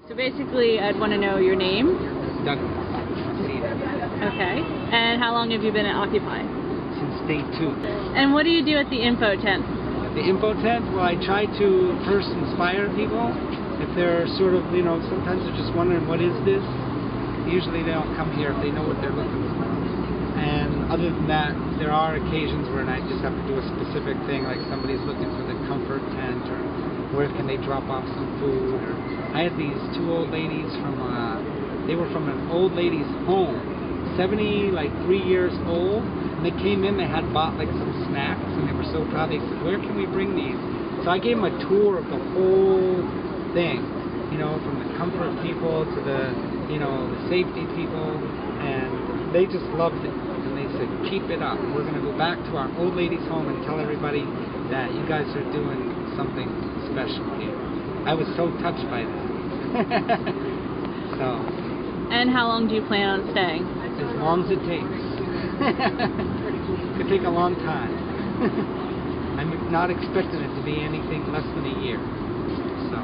So basically, I'd want to know your name. Doug. Okay. And how long have you been at Occupy? Since day 2. And what do you do at the info tent? The info tent, well, I try to first inspire people. If they're sort of, sometimes they're just wondering, what is this? Usually they don't come here if they know what they're looking for. And other than that, there are occasions where I just have to do a specific thing, like somebody's looking for the comfort tent, or where can they drop off some food. Or I had these 2 old ladies they were from an old lady's home, 3 years old, and they came in, they had bought some snacks, and they were so proud. They said, where can we bring these? So I gave them a tour of the whole thing, from the comfort people to the, the safety people, and they just loved it. And they said, keep it up. We're going to go back to our old lady's home and tell everybody that you guys are doing something special here. I was so touched by that. So. And how long do you plan on staying? As long as it takes. Could take a long time. I'm not expecting it to be anything less than a year. So.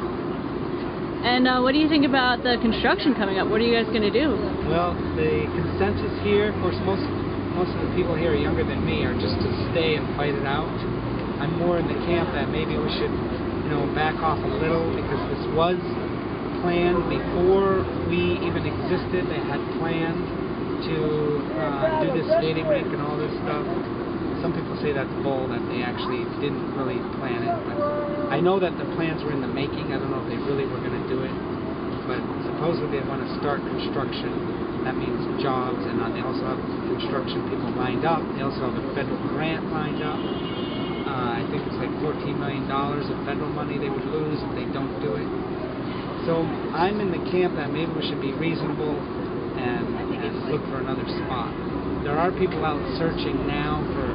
And what do you think about the construction coming up? What are you guys going to do? Well, the consensus here, of course, most of the people here are younger than me, are just to stay and fight it out. I'm more in the camp that maybe we should, back off a little, because this was planned before we even existed. They had planned to do this skating rink and all this stuff. Some people say that's bull, that they actually didn't really plan it. But I know that the plans were in the making. I don't know if they really were going to do it. But supposedly they want to start construction. That means jobs, and they also have construction people lined up. They also have a federal grant lined up. I think it's $14 million of federal money they would lose if they don't do it. So I'm in the camp that maybe we should be reasonable and look for another spot. There are people out searching now for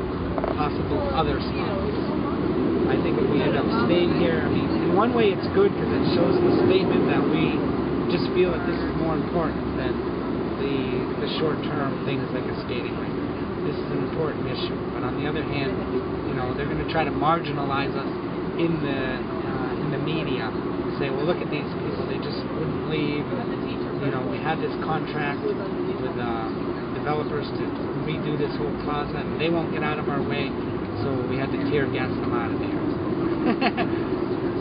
possible other spots. I think if we end up staying here, in one way it's good because it shows the statement that we just feel that this is more important than the short-term things like a skating rink. This is an important issue. But on the other hand, they're going to try to marginalize us in the media. Say, well, look at these people, they just wouldn't leave. We had this contract with developers to redo this whole plaza, and they won't get out of our way, so we had to tear gas them out of there.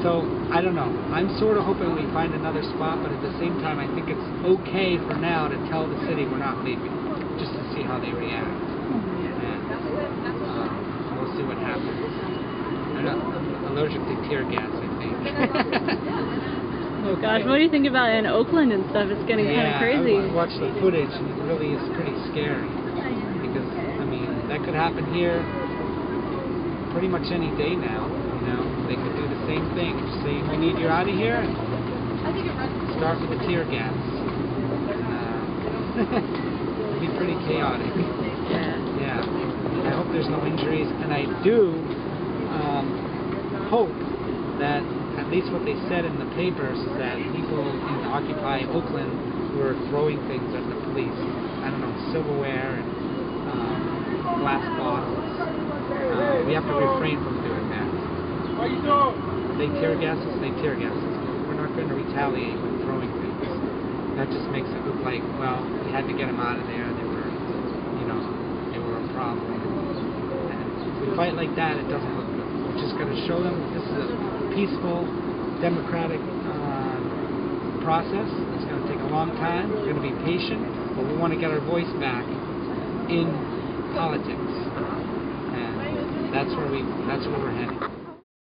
So, I don't know. I'm sort of hoping we find another spot, but at the same time, I think it's okay for now to tell the city we're not leaving, just to see how they react. And we'll see what happens. I'm allergic to tear gas, I think. Oh gosh, what do you think about in Oakland and stuff? It's getting kind of crazy. I watched the footage, and it really is pretty scary. Because, that could happen here pretty much any day now. They could do the same thing. Just say, we need you out of here, and start with the tear gas. It'd be pretty chaotic. Yeah. I hope there's no injuries, and I do hope that at least what they said in the papers is that people in Occupy Oakland were throwing things at the police. I don't know, silverware and glass bottles. We have to refrain from doing that. They tear gas us, they tear gas us. We're not going to retaliate with throwing things. That just makes it look like, well, we had to get them out of there. They were, they were a problem. And if we fight like that, it doesn't look good. We're just going to show them that this is a peaceful, democratic process. It's going to take a long time. We're going to be patient, but we want to get our voice back in politics, and that's where we're heading.